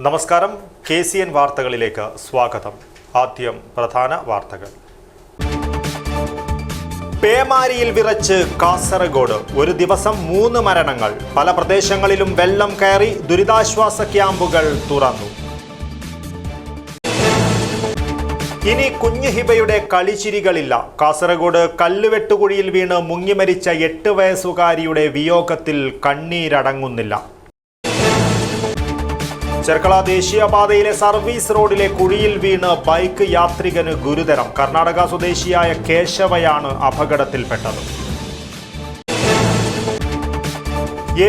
നമസ്കാരം, KCN വാർത്തകളിലേക്ക് സ്വാഗതം. ആദ്യം പ്രധാന വാർത്തകൾ. പേമാരിയിൽ വിറച്ച് കാസർഗോഡ്. ഒരു ദിവസം 3 മരണങ്ങൾ. പല പ്രദേശങ്ങളിലും വെള്ളം കയറി. ദുരിതാശ്വാസ ക്യാമ്പുകൾ തുറന്നു. ഇനി കുഞ്ഞു ഹിബയുടെ കളിച്ചിരികളില്ല. കാസർഗോഡ് കല്ലുവെട്ടുകുഴിയിൽ വീണ് മുങ്ങിമരിച്ച 8 വയസ്സുകാരിയുടെ വിയോഗത്തിൽ കണ്ണീരടങ്ങുന്നില്ല. ചെർക്കള ദേശീയപാതയിലെ സർവീസ് റോഡിലെ കുഴിയിൽ വീണ് ബൈക്ക് യാത്രികന് ഗുരുതരം. കർണാടക സ്വദേശിയായ കേശവയാണ് അപകടത്തിൽപ്പെട്ടത്.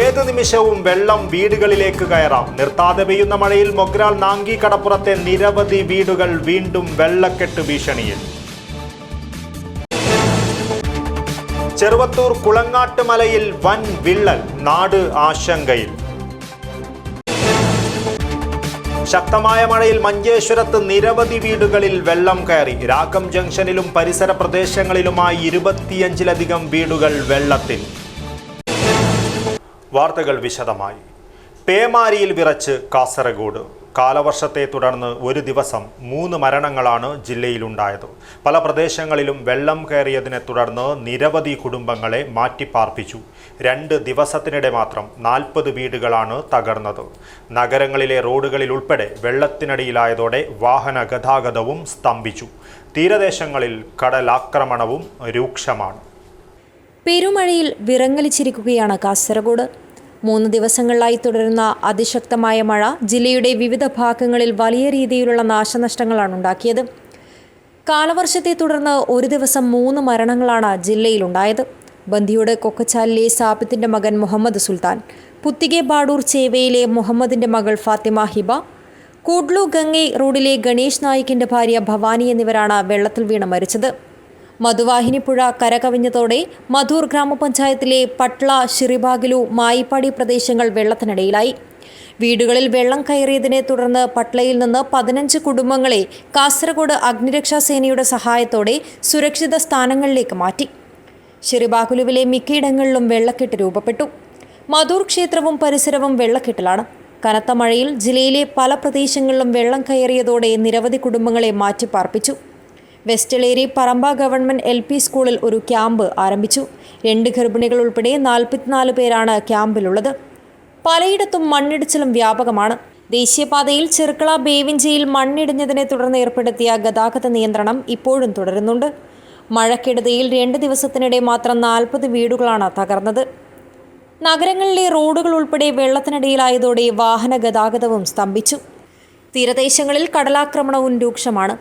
ഏത് നിമിഷവും വെള്ളം വീടുകളിലേക്ക് കയറാം. നിർത്താതെ പെയ്യുന്ന മഴയിൽ മൊഗ്രാൽ നാങ്കി കടപ്പുറത്തെ നിരവധി വീടുകൾ വീണ്ടും വെള്ളക്കെട്ട് ഭീഷണിയിൽ. ചെറുവത്തൂർ കുളങ്ങാട്ട് മലയിൽ വൻ വിള്ളൽ. നാട് ആശങ്കയിൽ. ശക്തമായ മഴയിൽ മഞ്ചേശ്വരത്ത് നിരവധി വീടുകളിൽ വെള്ളം കയറി. രാഗം ജംഗ്ഷനിലും പരിസര പ്രദേശങ്ങളിലുമായി 25ലധികം വീടുകൾ വെള്ളത്തിൽ. വാർത്തകൾ വിശദമായി. പേമാരിയിൽ വിറച്ച് കാസർഗോഡ്. കാലവർഷത്തെ തുടർന്ന് ഒരു ദിവസം 3 മരണങ്ങളാണ് ജില്ലയിലുണ്ടായത്. പല പ്രദേശങ്ങളിലും വെള്ളം കയറിയതിനെ തുടർന്ന് നിരവധി കുടുംബങ്ങളെ മാറ്റിപ്പാർപ്പിച്ചു. 2 ദിവസത്തിനിടെ മാത്രം 40 വീടുകളാണ് തകർന്നത്. നഗരങ്ങളിലെ റോഡുകളിൽ ഉൾപ്പെടെ വെള്ളത്തിനടിയിലായതോടെ വാഹന ഗതാഗതവും സ്തംഭിച്ചു. തീരദേശങ്ങളിൽ കടലാക്രമണവും രൂക്ഷമാണ്. പെരുമഴയിൽ വിറങ്ങലിച്ചിരിക്കുകയാണ് കാസർഗോഡ്. 3 ദിവസങ്ങളിലായി തുടരുന്ന അതിശക്തമായ മഴ ജില്ലയുടെ വിവിധ ഭാഗങ്ങളിൽ വലിയ രീതിയിലുള്ള നാശനഷ്ടങ്ങളാണ് ഉണ്ടാക്കിയത്. കാലവർഷത്തെ തുടർന്ന് ഒരു ദിവസം 3 മരണങ്ങളാണ് ജില്ലയിലുണ്ടായത്. ബന്ദിയുടെ കൊക്കച്ചാലിലെ സാബിത്തിന്റെ മകൻ മുഹമ്മദ് സുൽത്താൻ, പുത്തികെ ബാഡൂർ ചേവയിലെ മുഹമ്മദിന്റെ മകൾ ഫാത്തിമ ഹിബ, കൂഡ്ലു ഗംഗൈ റോഡിലെ ഗണേഷ് നായിക്കിന്റെ ഭാര്യ ഭവാനി എന്നിവരാണ് വെള്ളത്തിൽ വീണ് മരിച്ചത്. മധുവാഹിനി പുഴ കരകവിഞ്ഞതോടെ മധൂർ ഗ്രാമപഞ്ചായത്തിലെ പട്ള, ഷിറിബാഗിലു, മായിപ്പാടി പ്രദേശങ്ങൾ വെള്ളത്തിനടിയിലായി. വീടുകളിൽ വെള്ളം കയറിയതിനെ തുടർന്ന് പട്ളയിൽ നിന്ന് 15 കുടുംബങ്ങളെ കാസർഗോഡ് അഗ്നിരക്ഷാ സേനയുടെ സഹായത്തോടെ സുരക്ഷിത സ്ഥാനങ്ങളിലേക്ക് മാറ്റി. ഷിറിബാഗുലുവിലെ മിക്കയിടങ്ങളിലും വെള്ളക്കെട്ട് രൂപപ്പെട്ടു. മധൂർ ക്ഷേത്രവും പരിസരവും വെള്ളക്കെട്ടിലാണ്. കനത്ത മഴയിൽ ജില്ലയിലെ പല പ്രദേശങ്ങളിലും വെള്ളം കയറിയതോടെ നിരവധി കുടുംബങ്ങളെ മാറ്റിപ്പാർപ്പിച്ചു. വെസ്റ്റലേരി പറമ്പ ഗവൺമെന്റ് LP സ്കൂളിൽ ഒരു ക്യാമ്പ് ആരംഭിച്ചു. 2 ഗർഭിണികൾ ഉൾപ്പെടെ 44 പേരാണ് ക്യാമ്പിലുള്ളത്. പലയിടത്തും മണ്ണിടിച്ചിലും വ്യാപകമാണ്. ദേശീയപാതയിൽ ചെർക്കള ബേവിഞ്ചയിൽ മണ്ണിടിഞ്ഞതിനെ തുടർന്ന് ഏർപ്പെടുത്തിയ ഗതാഗത നിയന്ത്രണം ഇപ്പോഴും തുടരുന്നുണ്ട്. മഴക്കെടുതിയിൽ 2 ദിവസത്തിനിടെ മാത്രം 40 വീടുകളാണ് തകർന്നത്. നഗരങ്ങളിലെ റോഡുകൾ ഉൾപ്പെടെ വെള്ളത്തിനടിയിലായതോടെ വാഹന ഗതാഗതവും സ്തംഭിച്ചു. തീരദേശങ്ങളിൽ കടലാക്രമണവും രൂക്ഷമാണ്.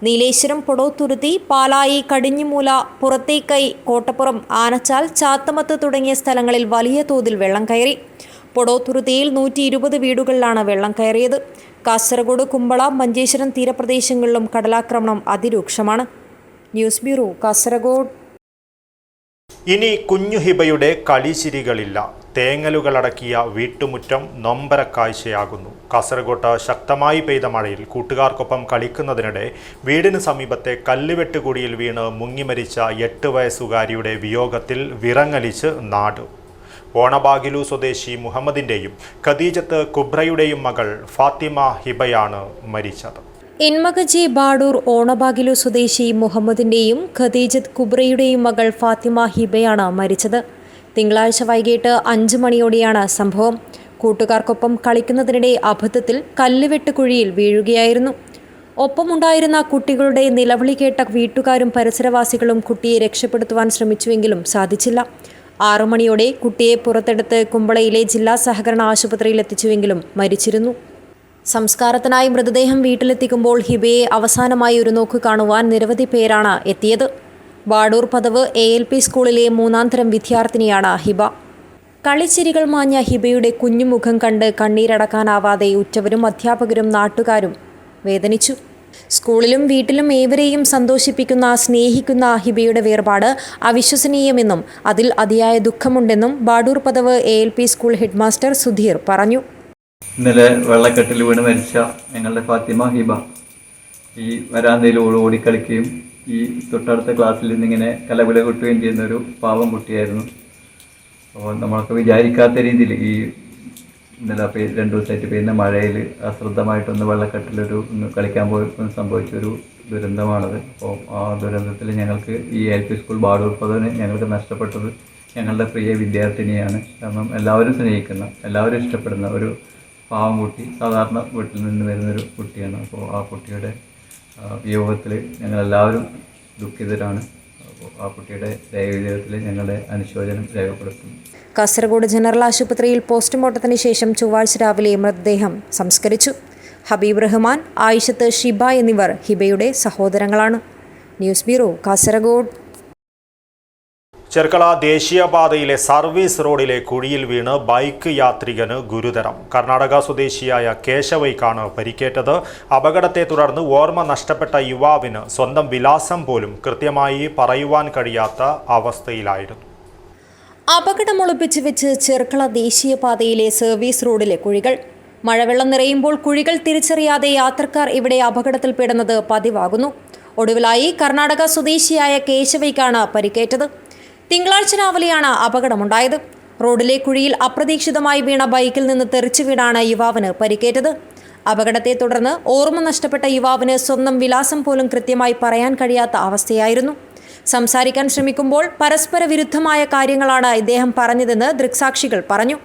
നീലേശ്വരം, പൊടോത്തുരുത്തി, പാലായി, കടിഞ്ഞിമൂല, പുറത്തേക്കൈ, കോട്ടപ്പുറം, ആനച്ചാൽ, ചാത്തമത്ത് തുടങ്ങിയ സ്ഥലങ്ങളിൽ വലിയ തോതിൽ വെള്ളം കയറി. പൊടോത്തുരുത്തിയിൽ 120 വീടുകളിലാണ് വെള്ളം കയറിയത്. കാസർഗോഡ്, കുമ്പള, മഞ്ചേശ്വരം തീരപ്രദേശങ്ങളിലും കടലാക്രമണം അതിരൂക്ഷമാണ്. News bureau, Kasaragod. ഇനി കുഞ്ഞു ഹിബയുടെ കളിച്ചിരികളില്ല. തേങ്ങലുകളടക്കിയ വീട്ടുമുറ്റം നൊമ്പര കാഴ്ചയാകുന്നു. കാസർഗോഡ് ശക്തമായി പെയ്ത മഴയിൽ കൂട്ടുകാർക്കൊപ്പം കളിക്കുന്നതിനിടെ വീടിന് സമീപത്തെ കല്ലുവെട്ടുകുഴിയിൽ വീണ് മുങ്ങിമരിച്ച 8 വയസ്സുകാരിയുടെ വിയോഗത്തിൽ വിറങ്ങലിച്ച് നാട്. ഓണബാഗിലു സ്വദേശി മുഹമ്മദിന്റെയും ഖദീജത്ത് കുബ്രയുടെയും മകൾ ഫാത്തിമ ഹിബയാണ് മരിച്ചത്. ഇൻമകജെ ബാഡൂർ ഓണബാഗിലു സ്വദേശി മുഹമ്മദിന്റെയും ഖദീജത്ത് കുബ്രയുടെയും മകൾ ഫാത്തിമ ഹിബയാണ് മരിച്ചത്. തിങ്കളാഴ്ച വൈകിട്ട് 5 മണിയോടെയാണ് സംഭവം. കൂട്ടുകാർക്കൊപ്പം കളിക്കുന്നതിനിടെ അബദ്ധത്തിൽ കല്ലുവെട്ട് കുഴിയിൽ വീഴുകയായിരുന്നു. ഒപ്പമുണ്ടായിരുന്ന കുട്ടികളുടെ നിലവിളി കേട്ട വീട്ടുകാരും പരിസരവാസികളും കുട്ടിയെ രക്ഷപ്പെടുത്തുവാൻ ശ്രമിച്ചുവെങ്കിലും സാധിച്ചില്ല. 6 മണിയോടെ കുട്ടിയെ പുറത്തെടുത്ത് കുമ്പളയിലെ ജില്ലാ സഹകരണ ആശുപത്രിയിൽ എത്തിച്ചുവെങ്കിലും മരിച്ചിരുന്നു. സംസ്കാരത്തിനായി മൃതദേഹം വീട്ടിലെത്തിക്കുമ്പോൾ ഹിബയെ അവസാനമായി ഒരു നോക്ക് കാണുവാൻ നിരവധി പേരാണ് എത്തിയത്. ബാഡൂർ പദവ് ALP സ്കൂളിലെ 3ാം തരം വിദ്യാർത്ഥിനിയാണ് ഹിബ. കളിച്ചിരികൾ മാഞ്ഞ ഹിബയുടെ കുഞ്ഞുമുഖം കണ്ട് കണ്ണീരടക്കാനാവാതെ ഉറ്റവരും അധ്യാപകരും നാട്ടുകാരും വേദനിച്ചു. സ്കൂളിലും വീട്ടിലും ഏവരെയും സന്തോഷിപ്പിക്കുന്ന, സ്നേഹിക്കുന്ന ഹിബയുടെ വേർപാട് അവിശ്വസനീയമെന്നും അതിൽ അതിയായ ദുഃഖമുണ്ടെന്നും Badoor Padav ALP school headmaster Sudheer പറഞ്ഞു. ഇന്നലെ വെള്ളക്കെട്ടിൽ വീണ് മരിച്ച ഞങ്ങളുടെ ഫാത്തിമ ഹിബ ഈ വരാന്തയിൽ ഓടിക്കളിക്കുകയും ഈ തൊട്ടടുത്ത ക്ലാസ്സിൽ നിന്നിങ്ങനെ കലവില കൊട്ടുകയും ചെയ്യുന്നൊരു പാവം കുട്ടിയായിരുന്നു. അപ്പോൾ നമ്മളൊക്കെ വിചാരിക്കാത്ത രീതിയിൽ ഈ ഇന്നലെ 2 ദിവസമായിട്ട് പെയ്യുന്ന മഴയിൽ അശ്രദ്ധമായിട്ടൊന്ന് വെള്ളക്കെട്ടിലൊരു കളിക്കാൻ പോയി സംഭവിച്ചൊരു ദുരന്തമാണത്. അപ്പോൾ ആ ദുരന്തത്തിൽ ഞങ്ങൾക്ക് ഈ LP സ്കൂൾ ബാഡൂർപ്പതിന് ഞങ്ങൾക്ക് നഷ്ടപ്പെട്ടത് ഞങ്ങളുടെ പ്രിയ വിദ്യാർത്ഥിനിയാണ്. കാരണം എല്ലാവരും സ്നേഹിക്കുന്ന, എല്ലാവരും ഇഷ്ടപ്പെടുന്ന ഒരു പാവം കുട്ടി, സാധാരണ വീട്ടിൽ നിന്ന് വരുന്നൊരു കുട്ടിയാണ്. അപ്പോൾ ആ കുട്ടിയുടെ വിയോഗത്തിൽ ഞങ്ങളെല്ലാവരും ദുഃഖിതരാണ്. അപ്പോൾ ആ കുട്ടിയുടെ ദൈവജീവിതത്തിൽ ഞങ്ങളുടെ അനുശോചനം രേഖപ്പെടുത്തുന്നു. കാസർഗോഡ് ജനറൽ ആശുപത്രിയിൽ പോസ്റ്റ്മോർട്ടത്തിന് ശേഷം ചൊവ്വാഴ്ച രാവിലെ മൃതദേഹം സംസ്കരിച്ചു. ഹബീബ് റഹ്മാൻ, ആയിഷത്ത്, ഷിബ എന്നിവർ ഹിബയുടെ സഹോദരങ്ങളാണ്. News bureau, Kasaragod. ചെർക്കള ദേശീയപാതയിലെ സർവീസ് റോഡിലെ കുഴിയിൽ വീണ് ബൈക്ക് യാത്രികന് ഗുരുതരം. കർണാടക സ്വദേശിയായ കേശവയ്ക്കാണ് പരിക്കേറ്റത്. അപകടത്തെ തുടർന്ന് ഓർമ്മ നഷ്ടപ്പെട്ട യുവാവിന് സ്വന്തം വിലാസം പോലും കൃത്യമായി പറയുവാൻ കഴിയാത്ത അവസ്ഥയിലായിരുന്നു. അപകടമൊളിപ്പിച്ച് വെച്ച് ചെർക്കള ദേശീയപാതയിലെ സർവീസ് റോഡിലെ കുഴികൾ. മഴവെള്ളം നിറയുമ്പോൾ കുഴികൾ തിരിച്ചറിയാതെ യാത്രക്കാർ ഇവിടെ അപകടത്തിൽപ്പെടുന്നത് പതിവാകുന്നു. ഒടുവിലായി കർണാടക സ്വദേശിയായ കേശവയ്ക്കാണ് പരിക്കേറ്റത്. തിങ്കളാഴ്ച രാവിലെയാണ് അപകടമുണ്ടായത്. റോഡിലെ കുഴിയിൽ അപ്രതീക്ഷിതമായി വീണ ബൈക്കിൽ നിന്ന് തെറിച്ചു വീണാണ് യുവാവിന് പരിക്കേറ്റത്. അപകടത്തെ തുടർന്ന് ഓർമ്മ നഷ്ടപ്പെട്ട യുവാവിന് സ്വന്തം വിലാസം പോലും കൃത്യമായി പറയാൻ കഴിയാത്ത അവസ്ഥയായിരുന്നു. സംസാരിക്കാൻ ശ്രമിക്കുമ്പോൾ പരസ്പര വിരുദ്ധമായ കാര്യങ്ങളാണ് ഇദ്ദേഹം പറഞ്ഞതെന്ന് ദൃക്സാക്ഷികൾ പറഞ്ഞു.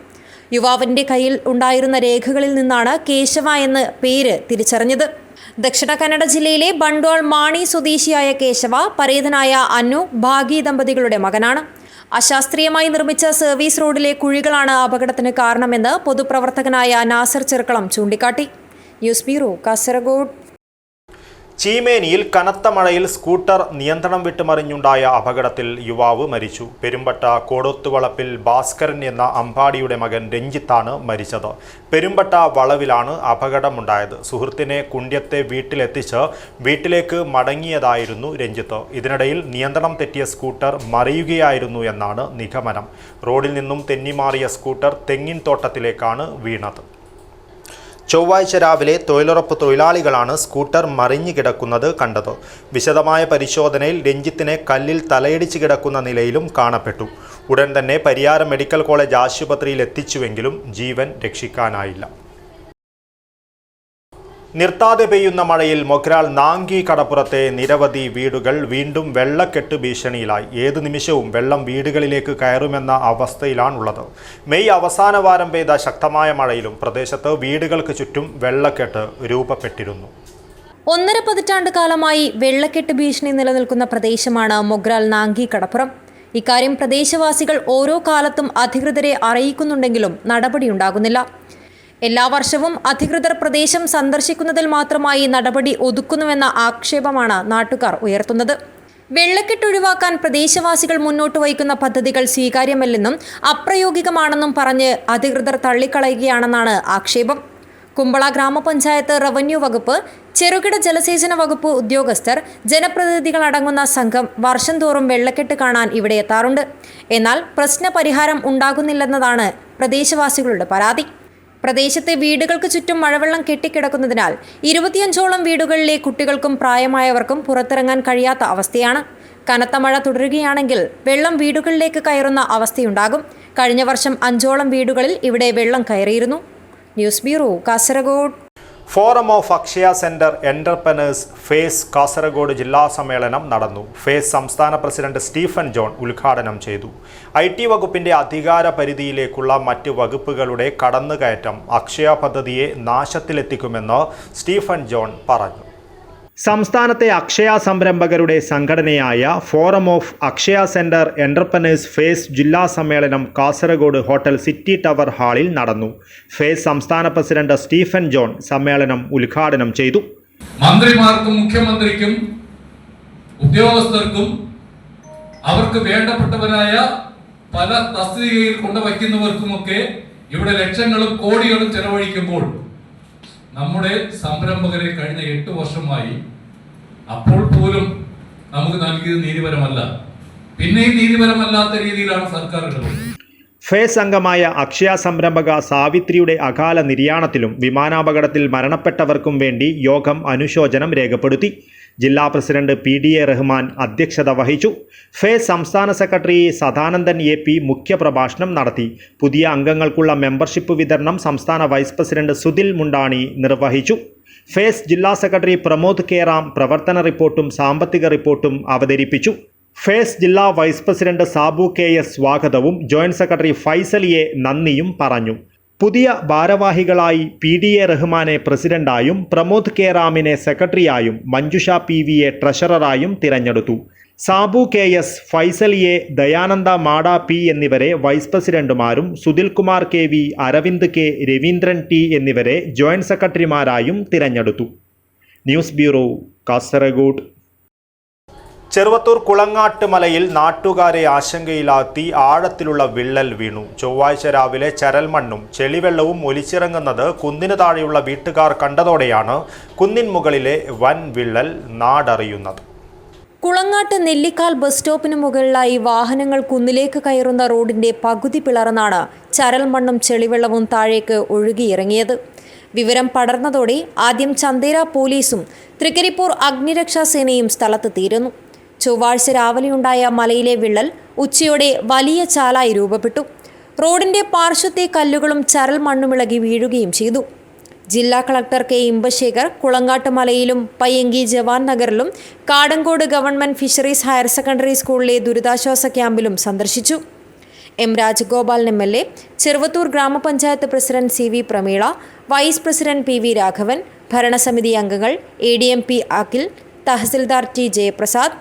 യുവാവിൻ്റെ കയ്യിൽ ഉണ്ടായിരുന്ന രേഖകളിൽ നിന്നാണ് കേശവ എന്ന പേര് തിരിച്ചറിഞ്ഞത്. ദക്ഷിണ കന്നഡ ജില്ലയിലെ ബണ്ട്വാൾ മാണി സ്വദേശിയായ കേശവ പരേതനായ അന്നു ഭാഗി ദമ്പതികളുടെ മകനാണ്. അശാസ്ത്രീയമായി നിർമ്മിച്ച സർവീസ് റോഡിലെ കുഴികളാണ് അപകടത്തിന് കാരണമെന്ന് പൊതുപ്രവർത്തകനായ നാസർ ചെർക്കളം ചൂണ്ടിക്കാട്ടി. News bureau, Kasaragod. ചീമേനിയിൽ കനത്ത മഴയിൽ സ്കൂട്ടർ നിയന്ത്രണം വിട്ടുമറിഞ്ഞുണ്ടായ അപകടത്തിൽ യുവാവ് മരിച്ചു. പെരുമ്പട്ട കോടോത്തുവളപ്പിൽ ഭാസ്കരൻ എന്ന അമ്പാടിയുടെ മകൻ രഞ്ജിത്താണ് മരിച്ചത്. പെരുമ്പട്ട വളവിലാണ് അപകടമുണ്ടായത്. സുഹൃത്തിനെ കുണ്ട്യത്തെ വീട്ടിലെത്തിച്ച് വീട്ടിലേക്ക് മടങ്ങിയതായിരുന്നു രഞ്ജിത്ത്. ഇതിനിടയിൽ നിയന്ത്രണം തെറ്റിയ സ്കൂട്ടർ മറിയുകയായിരുന്നു എന്നാണ് നിഗമനം. റോഡിൽ നിന്നും തെന്നിമാറിയ സ്കൂട്ടർ തെങ്ങിൻ തോട്ടത്തിലേക്കാണ് വീണത്. ചൊവ്വാഴ്ച രാവിലെ തൊഴിലുറപ്പ് തൊഴിലാളികളാണ് സ്കൂട്ടർ മറിഞ്ഞു കിടക്കുന്നത് കണ്ടത്. വിശദമായ പരിശോധനയിൽ രഞ്ജിത്തിനെ കല്ലിൽ തലയിടിച്ച് കിടക്കുന്ന നിലയിലും കാണപ്പെട്ടു. ഉടൻ തന്നെ പരിയാരം മെഡിക്കൽ കോളേജ് ആശുപത്രിയിൽ എത്തിച്ചുവെങ്കിലും ജീവൻ രക്ഷിക്കാനായില്ല. നിർത്താതെ പെയ്യുന്ന മഴയിൽ മൊഗ്രാൽ നാങ്കി കടപ്പുറത്തെ നിരവധി വീടുകൾ വീണ്ടും വെള്ളക്കെട്ട് ഭീഷണിയിലായി. ഏതു നിമിഷവും വെള്ളം വീടുകളിലേക്ക് കയറുമെന്ന അവസ്ഥയിലാണുള്ളത്. മെയ് അവസാന വാരം പെയ്ത ശക്തമായ മഴയിലും പ്രദേശത്ത് വീടുകൾക്ക് ചുറ്റും വെള്ളക്കെട്ട് രൂപപ്പെട്ടിരുന്നു. 1.5 പതിറ്റാണ്ട് കാലമായി വെള്ളക്കെട്ട് ഭീഷണി നിലനിൽക്കുന്ന പ്രദേശമാണ് മൊഗ്രാൽ നാങ്കി കടപ്പുറം. ഇക്കാര്യം പ്രദേശവാസികൾ ഓരോ കാലത്തും അധികൃതരെ അറിയിക്കുന്നുണ്ടെങ്കിലും നടപടിയുണ്ടാകുന്നില്ല. എല്ലാ വർഷവും അധികൃതർ പ്രദേശം സന്ദർശിക്കുന്നതിൽ മാത്രമായി നടപടി ഒതുക്കുന്നുവെന്ന ആക്ഷേപമാണ് നാട്ടുകാർ ഉയർത്തുന്നത്. വെള്ളക്കെട്ട് ഒഴിവാക്കാൻ പ്രദേശവാസികൾ മുന്നോട്ട് വയ്ക്കുന്ന പദ്ധതികൾ സ്വീകാര്യമല്ലെന്നും അപ്രായോഗികമാണെന്നും പറഞ്ഞ് അധികൃതർ തള്ളിക്കളയുകയാണെന്നാണ് ആക്ഷേപം. കുമ്പള ഗ്രാമപഞ്ചായത്ത്, റവന്യൂ വകുപ്പ്, ചെറുകിട ജലസേചന വകുപ്പ് ഉദ്യോഗസ്ഥർ, ജനപ്രതിനിധികളടങ്ങുന്ന സംഘം വർഷം തോറും വെള്ളക്കെട്ട് കാണാൻ ഇവിടെ എത്താറുണ്ട്. എന്നാൽ പ്രശ്ന പരിഹാരം ഉണ്ടാകുന്നില്ലെന്നതാണ് പ്രദേശവാസികളുടെ പരാതി. പ്രദേശത്തെ വീടുകൾക്ക് ചുറ്റും മഴവെള്ളം കെട്ടിക്കിടക്കുന്നതിനാൽ 25ഓളം വീടുകളിലെ കുട്ടികൾക്കും പ്രായമായവർക്കും പുറത്തിറങ്ങാൻ കഴിയാത്ത അവസ്ഥയാണ്. കനത്ത മഴ തുടരുകയാണെങ്കിൽ വെള്ളം വീടുകളിലേക്ക് കയറുന്ന അവസ്ഥയുണ്ടാകും. കഴിഞ്ഞ വർഷം 5ഓളം വീടുകളിൽ ഇവിടെ വെള്ളം കയറിയിരുന്നു. News bureau, Kasaragod. Forum of Akshaya centre entrepreneurs FACE Kasaragod ജില്ലാ സമ്മേളനം നടന്നു. ഫേസ് സംസ്ഥാന പ്രസിഡന്റ് സ്റ്റീഫൻ ജോൺ ഉദ്ഘാടനം ചെയ്തു. IT വകുപ്പിന്റെ അധികാര പരിധിയിലേക്കുള്ള മറ്റ് വകുപ്പുകളുടെ കടന്നുകയറ്റം അക്ഷയ പദ്ധതിയെ നാശത്തിലെത്തിക്കുമെന്ന് സ്റ്റീഫൻ ജോൺ പറഞ്ഞു. സംസ്ഥാനത്തെ അക്ഷയ സംരംഭകരുടെ സംഘടനയായ forum of Akshaya centre entrepreneurs FACE ജില്ലാ സമ്മേളനം കാസർഗോഡ് ഹോട്ടൽ സിറ്റി ടവർ ഹാളിൽ നടന്നു. ഫേസ് സംസ്ഥാന പ്രസിഡന്റ് സ്റ്റീഫൻ ജോൺ സമ്മേളനം ഉദ്ഘാടനം ചെയ്തു. മന്ത്രിമാർക്കും മുഖ്യമന്ത്രിക്കും ഉദ്യോഗസ്ഥർക്കും അവർക്ക് വേണ്ടപ്പെട്ടവരായ പല തസ്തികയിൽ കൊണ്ടുവയ്ക്കുന്നവർക്കുമൊക്കെ ഇവിടെ ലക്ഷങ്ങളും കോടികളും ചെലവഴിക്കുമ്പോൾ നമ്മുടെ സംരംഭകരെ കഴിഞ്ഞ 8 വർഷമായി അപ്പോൾ പോലും നമുക്ക് നൽകിയത് നീതിപരമല്ല. പിന്നെയും നീതിപരമല്ലാത്ത രീതിയിലാണ് സർക്കാർ ഇടപെടുന്നത്. ഫേസ് അംഗമായ അക്ഷയ സംരംഭക സാവിത്രിയുടെ അകാല നിര്യാണത്തിലും വിമാനാപകടത്തിൽ മരണപ്പെട്ടവർക്കും വേണ്ടി യോഗം അനുശോചനം രേഖപ്പെടുത്തി. ജില്ലാ പ്രസിഡന്റ് PDA റഹ്മാൻ അധ്യക്ഷത വഹിച്ചു. ഫേസ് സംസ്ഥാന സെക്രട്ടറി സദാനന്ദൻ AP മുഖ്യപ്രഭാഷണം നടത്തി. പുതിയ അംഗങ്ങൾക്കുള്ള മെമ്പർഷിപ്പ് വിതരണം സംസ്ഥാന വൈസ് പ്രസിഡന്റ് സുധിൽ മുണ്ടാണി നിർവഹിച്ചു. ഫേസ് ജില്ലാ സെക്രട്ടറി പ്രമോദ് K. റാം പ്രവർത്തന റിപ്പോർട്ടും സാമ്പത്തിക റിപ്പോർട്ടും അവതരിപ്പിച്ചു. ഫേസ് ജില്ലാ വൈസ് പ്രസിഡന്റ് സാബു KS സ്വാഗതവും ജോയിന്റ് സെക്രട്ടറി ഫൈസൽ A നന്ദിയും പറഞ്ഞു. പുതിയ ഭാരവാഹികളായി PDA റഹ്മാനെ പ്രസിഡന്റായും പ്രമോദ് K. റാമിനെ സെക്രട്ടറിയായും മഞ്ജുഷ PV ട്രഷററായും തിരഞ്ഞെടുത്തു. Sabu KS, Faisal A, Dayananda Mada P എന്നിവരെ വൈസ് പ്രസിഡന്റുമാരും Sudhilkumar KV, Aravind K, Raveendran T എന്നിവരെ ജോയിന്റ് സെക്രട്ടറിമാരായും തിരഞ്ഞെടുത്തു. News bureau, Kasaragod. ചെറുവത്തൂർ കുളങ്ങാട്ട് മലയിൽ നാട്ടുകാരെ ആശങ്കയിലാത്തി ആഴത്തിലുള്ള വിള്ളൽ വീണു. ചൊവ്വാഴ്ച രാവിലെ ചരൽമണ്ണും ചെളിവെള്ളവും ഒലിച്ചിറങ്ങുന്നത് കുന്നിന് താഴെയുള്ള വീട്ടുകാർ കണ്ടതോടെയാണ് കുന്നിൻ മുകളിലെ വൻ വിള്ളൽ നാടറിയുന്നത്. കുളങ്ങാട്ട് നെല്ലിക്കാൽ ബസ് സ്റ്റോപ്പിന് മുകളിലായി വാഹനങ്ങൾ കുന്നിലേക്ക് കയറുന്ന റോഡിന്റെ പകുതി പിളർന്നാണ് ചരൽമണ്ണും ചെളിവെള്ളവും താഴേക്ക് ഒഴുകിയിറങ്ങിയത്. വിവരം പടർന്നതോടെ ആദ്യം ചന്തേര പോലീസും തൃക്കരിപ്പൂർ അഗ്നിരക്ഷാ സേനയും സ്ഥലത്തെത്തിയിരുന്നു. ചൊവ്വാഴ്ച രാവിലെയുണ്ടായ മലയിലെ വിള്ളൽ ഉച്ചയോടെ വലിയ ചാലായി രൂപപ്പെട്ടു. റോഡിന്റെ പാർശ്വത്തെ കല്ലുകളും ചരൽ മണ്ണുമിളകി വീഴുകയും ചെയ്തു. ജില്ലാ കളക്ടർ K. ഇമ്പശേഖർ കുളങ്ങാട്ട് മലയിലും പയ്യങ്കി ജവാൻ നഗറിലും Kadankode government fisheries higher secondary സ്കൂളിലെ ദുരിതാശ്വാസ ക്യാമ്പിലും സന്ദർശിച്ചു. M. Rajagopalan MLA, Cheruvathur grama panchayat president CV Prameela, vice president PV Raghavan, ഭരണസമിതി അംഗങ്ങൾ ADM P. Akhil, tahsildar T. Jayaprasad,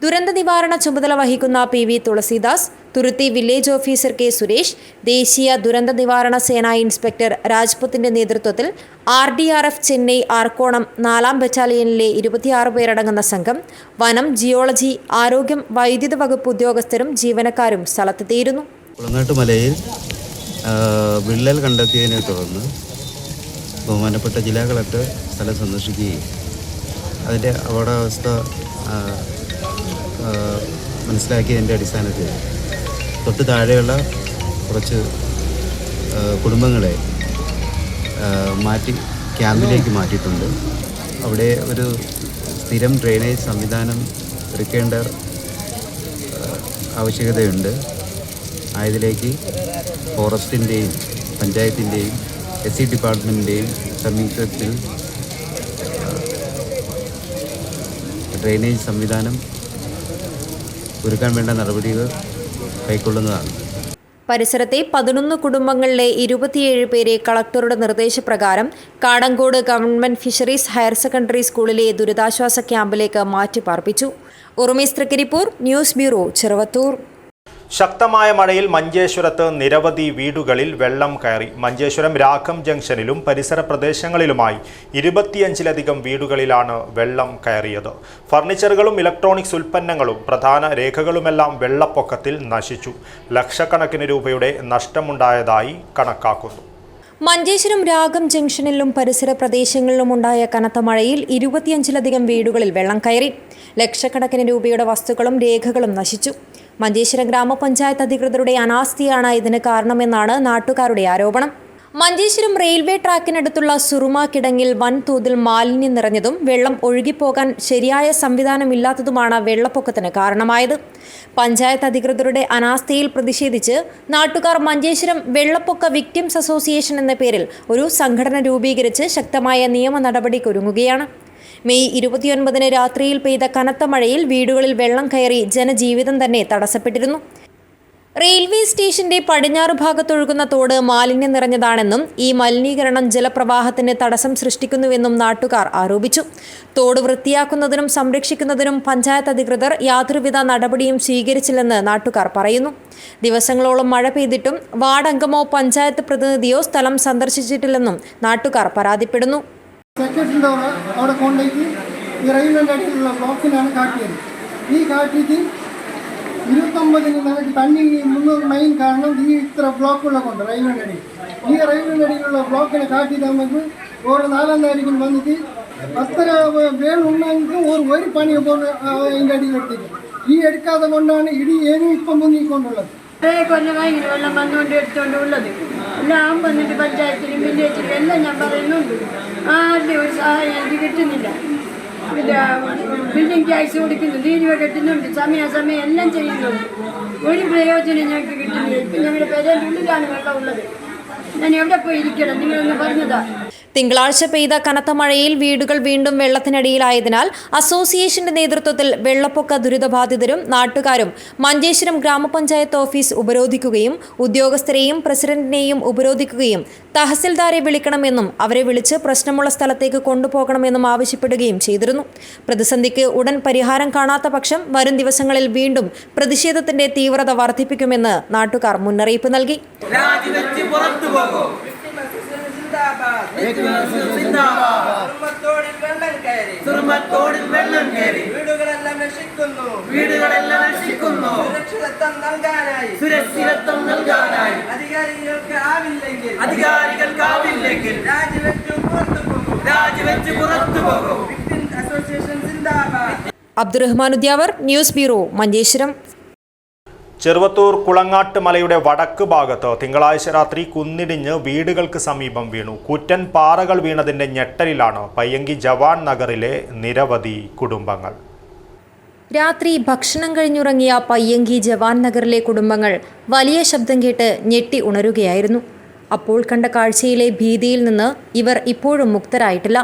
ദുരന്ത നിവാരണ ചുമതല വഹിക്കുന്ന PV തുളസിദാസ്, തുരുത്തി വില്ലേജ് ഓഫീസർ K. സുരേഷ്, ദേശീയ ദുരന്ത നിവാരണ സേനാ ഇൻസ്പെക്ടർ രാജ്പുത്തിന്റെ നേതൃത്വത്തിൽ RDRF ചെന്നൈ ആർക്കോണം 4ാം ബറ്റാലിയനിലെ 26 പേരടങ്ങുന്ന സംഘം, വനം, ജിയോളജി, ആരോഗ്യം, വൈദ്യുത വകുപ്പ് ഉദ്യോഗസ്ഥരും ജീവനക്കാരും സ്ഥലത്തെത്തിയിരുന്നു. കുളങ്ങാട്ട് മലയിൽ വിള്ളൽ കണ്ടെത്തിയതിനെ തുടർന്ന് ബഹുമാനപ്പെട്ട ജില്ലാ കളക്ടർ സ്ഥലം സന്ദർശിക്കുകയും അതിൻ്റെ അപകടാവസ്ഥ മനസ്സിലാക്കിയതിൻ്റെ അടിസ്ഥാനത്തിൽ തൊട്ട് താഴെയുള്ള കുറച്ച് കുടുംബങ്ങളെ മാറ്റി ക്യാമ്പിലേക്ക് മാറ്റിയിട്ടുണ്ട്. അവിടെ ഒരു സ്ഥിരം ഡ്രെയിനേജ് സംവിധാനം ഒരുക്കേണ്ട ആവശ്യകതയുണ്ട്. ആയതിലേക്ക് ഫോറസ്റ്റിൻ്റെയും പഞ്ചായത്തിൻ്റെയും SC ഡിപ്പാർട്ട്മെൻറ്റിൻ്റെയും സംയുക്തത്തിൽ ഡ്രെയിനേജ് സംവിധാനം ഒരുക്കാൻ വേണ്ട നടപടികൾ കൈക്കൊള്ളുന്നതാണ്. പരിസരത്തെ 11 കുടുംബങ്ങളിലെ 27 പേരെ കളക്ടറുടെ നിർദ്ദേശപ്രകാരം Kadangode government fisheries higher secondary സ്കൂളിലെ ദുരിതാശ്വാസ ക്യാമ്പിലേക്ക് മാറ്റിപ്പാർപ്പിച്ചു. ഉറുമീസ് തൃക്കരിപ്പൂർ, ന്യൂസ് ബ്യൂറോ, ചെറുവത്തൂർ. ശക്തമായ മഴയിൽ മഞ്ചേശ്വരത്ത് നിരവധി വീടുകളിൽ വെള്ളം കയറി. മഞ്ചേശ്വരം രാഖം ജംഗ്ഷനിലും പരിസര പ്രദേശങ്ങളിലുമായി 25ലധികം വീടുകളിലാണ് വെള്ളം കയറിയത്. ഫർണിച്ചറുകളും ഇലക്ട്രോണിക്സ് ഉൽപ്പന്നങ്ങളും പ്രധാന രേഖകളുമെല്ലാം വെള്ളപ്പൊക്കത്തിൽ നശിച്ചു. ലക്ഷക്കണക്കിന് രൂപയുടെ നഷ്ടമുണ്ടായതായി കണക്കാക്കുന്നു. മഞ്ചേശ്വരം രാഗം ജംഗ്ഷനിലും പരിസര പ്രദേശങ്ങളിലും ഉണ്ടായ കനത്ത മഴയിൽ 25ലധികം വീടുകളിൽ വെള്ളം കയറി. ലക്ഷക്കണക്കിന് രൂപയുടെ വസ്തുക്കളും രേഖകളും നശിച്ചു. മഞ്ചേശ്വരം ഗ്രാമപഞ്ചായത്ത് അധികൃതരുടെ അനാസ്ഥയാണ് ഇതിന് കാരണമെന്നാണ് നാട്ടുകാരുടെ ആരോപണം. മഞ്ചേശ്വരം റെയിൽവേ ട്രാക്കിനടുത്തുള്ള സുറുമ കിടങ്ങിൽ വൻതോതിൽ മാലിന്യം നിറഞ്ഞതും വെള്ളം ഒഴുകിപ്പോകാൻ ശരിയായ സംവിധാനമില്ലാത്തതുമാണ് വെള്ളപ്പൊക്കത്തിന് കാരണമായത്. പഞ്ചായത്ത് അധികൃതരുടെ അനാസ്ഥയിൽ പ്രതിഷേധിച്ച് നാട്ടുകാർ മഞ്ചേശ്വരം വെള്ളപ്പൊക്ക വിക്ടിംസ് അസോസിയേഷൻ എന്ന പേരിൽ ഒരു സംഘടന രൂപീകരിച്ച് ശക്തമായ നിയമ നടപടിക്കൊരുങ്ങുകയാണ്. മെയ് 29 രാത്രിയിൽ പെയ്ത കനത്ത മഴയിൽ വീടുകളിൽ വെള്ളം കയറി ജനജീവിതം തന്നെ തടസ്സപ്പെട്ടിരുന്നു. റെയിൽവേ സ്റ്റേഷന്റെ പടിഞ്ഞാറ് ഭാഗത്തൊഴുകുന്ന തോട് മാലിന്യം നിറഞ്ഞതാണെന്നും ഈ മലിനീകരണം ജലപ്രവാഹത്തിന് തടസ്സം സൃഷ്ടിക്കുന്നുവെന്നും നാട്ടുകാർ ആരോപിച്ചു. തോട് വൃത്തിയാക്കുന്നതിനും സംരക്ഷിക്കുന്നതിനും പഞ്ചായത്ത് അധികൃതർ യാതൊരുവിധ നടപടിയും സ്വീകരിച്ചില്ലെന്ന് നാട്ടുകാർ പറയുന്നു. ദിവസങ്ങളോളം മഴ പെയ്തിട്ടും വാർഡംഗമോ പഞ്ചായത്ത് പ്രതിനിധിയോ സ്ഥലം സന്ദർശിച്ചിട്ടില്ലെന്നും നാട്ടുകാർ പരാതിപ്പെടുന്നു. അവിടെ കൊണ്ടേക്ക് ഈ റെയിൽവേൻ്റെ അടിയിലുള്ള ബ്ലോക്കിനാണ് കാട്ടിയത്. ഈ കാട്ടിയിട്ട് 29 നമുക്ക് തണ്ണി 300 മെയിൻ കാരണം ഈ ഇത്ര ബ്ലോക്കുള്ള കൊണ്ട് റെയിൽവേൻ്റെ അടിയിൽ ഈ റെയിൽവേൻ്റെ അടിയിലുള്ള ബ്ലോക്കിനെ കാട്ടിയിട്ട് നമുക്ക് ഒരു 4-ാം താരീഖിൽ വന്നിട്ട് അത്ര വേണുണ്ടെങ്കിൽ ഒരു പണിയെ പോലെ അതിൻ്റെ അടിയിൽ എടുത്തിട്ട് ഈ എടുക്കാതെ കൊണ്ടാണ് ഇടി ഏനും ഇപ്പം മുങ്ങിക്കൊണ്ടുള്ളത്. കൊല്ലമായി ഇങ്ങനെ വെള്ളം വന്നുകൊണ്ട് എടുത്തുകൊണ്ട് ഉള്ളത് എല്ലാം വന്നിട്ട് പഞ്ചായത്തിലും വില്ലേജിലും എല്ലാം ഞാൻ പറയുന്നുണ്ട്. ആരുടെയും ഒരു സഹായം എനിക്ക് കിട്ടുന്നില്ല. ബിൽഡിംഗ് ടാക്സ് കൊടുക്കുന്നു, തീരുവ കെട്ടുന്നുണ്ട്, സമയാസമയം എല്ലാം ചെയ്യുന്നുണ്ട്. ഒരു പ്രയോജനം ഞങ്ങൾക്ക് കിട്ടുന്നില്ല. ഇപ്പം ഞങ്ങളുടെ പേരേൻ്റെ ഉള്ളിലാണ് വെള്ളം ഉള്ളത്. ഞാൻ എവിടെ പോയി ഇരിക്കണം? നിങ്ങളൊന്ന് പറഞ്ഞതാ. തിങ്കളാഴ്ച പെയ്ത കനത്ത മഴയിൽ വീടുകൾ വീണ്ടും വെള്ളത്തിനടിയിലായതിനാൽ അസോസിയേഷന്റെ നേതൃത്വത്തിൽ വെള്ളപ്പൊക്ക ദുരിതബാധിതരും നാട്ടുകാരും മഞ്ചേശ്വരം ഗ്രാമപഞ്ചായത്ത് ഓഫീസ് ഉപരോധിക്കുകയും ഉദ്യോഗസ്ഥരെയും പ്രസിഡന്റിനെയും ഉപരോധിക്കുകയും തഹസിൽദാരെ വിളിക്കണമെന്നും അവരെ വിളിച്ച് പ്രശ്നമുള്ള സ്ഥലത്തേക്ക് കൊണ്ടുപോകണമെന്നും ആവശ്യപ്പെടുകയും ചെയ്തിരുന്നു. പ്രതിസന്ധിക്ക് ഉടൻ പരിഹാരം കാണാത്ത പക്ഷം വരും ദിവസങ്ങളിൽ വീണ്ടും പ്രതിഷേധത്തിന്റെ തീവ്രത വർദ്ധിപ്പിക്കുമെന്ന് നാട്ടുകാർ മുന്നറിയിപ്പ് നൽകി. സുരക്ഷിതത്വം നൽകാനായി അധികാരികൾക്കാവില്ലെങ്കിൽ രാജിവെച്ച് പുറത്തു പോകും. Abdurahman Udyavar, news bureau, Manjeshwar. ചെറുവത്തൂർ കുളങ്ങാട്ട് മലയുടെ വടക്ക് ഭാഗത്ത് തിങ്കളാഴ്ച രാത്രി കുന്നിടിഞ്ഞ് വീടുകൾക്ക് സമീപം വീണു. കൂറ്റൻ പാറകൾ വീണതിന്റെ ഞെട്ടലിലാണ് പയ്യങ്കി ജവാൻ നഗറിലെ നിരവധി കുടുംബങ്ങൾ. രാത്രി ഭക്ഷണം കഴിഞ്ഞുറങ്ങിയ പയ്യങ്കി ജവാൻ നഗറിലെ കുടുംബങ്ങൾ വലിയ ശബ്ദം കേട്ട് ഞെട്ടി ഉണരുകയായിരുന്നു. അപ്പോൾ കണ്ട കാഴ്ചയിലെ ഭീതിയിൽ നിന്ന് ഇവർ ഇപ്പോഴും മുക്തരായിട്ടില്ല.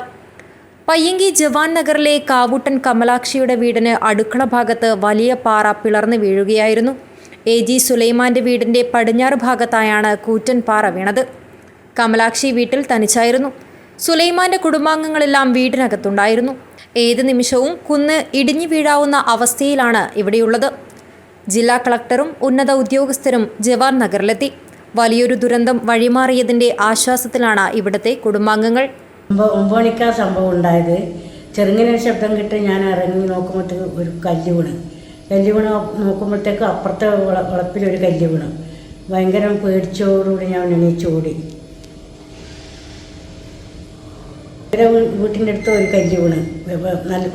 പയ്യങ്കി ജവാൻ നഗറിലെ കാവുട്ടൻ കമലാക്ഷിയുടെ വീടിന് അടുക്കള ഭാഗത്ത് വലിയ പാറ പിളർന്നു വീഴുകയായിരുന്നു. AG സുലൈമാന്റെ വീടിന്റെ പടിഞ്ഞാറ് ഭാഗത്തായാണ് കൂറ്റൻ പാറ വീണത്. കമലാക്ഷി വീട്ടിൽ തനിച്ചായിരുന്നു. സുലൈമാന്റെ കുടുംബാംഗങ്ങളെല്ലാം വീടിനകത്തുണ്ടായിരുന്നു. ഏത് നിമിഷവും കുന്ന് ഇടിഞ്ഞു വീഴാവുന്ന അവസ്ഥയിലാണ് ഇവിടെയുള്ളത്. ജില്ലാ കളക്ടറും ഉന്നത ഉദ്യോഗസ്ഥരും ജവാൻ നഗറിലെത്തി. വലിയൊരു ദുരന്തം വഴിമാറിയതിന്റെ ആശ്വാസത്തിലാണ് ഇവിടുത്തെ കുടുംബാംഗങ്ങൾ. 9 മണിക്കാ സംഭവം ഉണ്ടായത്. ചെറുങ്ങനെ ശബ്ദം കിട്ടി ഞാൻ ഇറങ്ങി നോക്കുമ്പോഴത്തേക്ക് ഒരു കല്ല് വീണ് നോക്കുമ്പോഴത്തേക്ക് അപ്പുറത്തെ വളപ്പിലൊരു കല്ല് വീണു. ഭയങ്കര പേടിച്ചോടുകൂടി ഞാൻ എണീച്ചോടി. വീട്ടിൻ്റെ അടുത്ത് ഒരു കല്ല് വീണ്,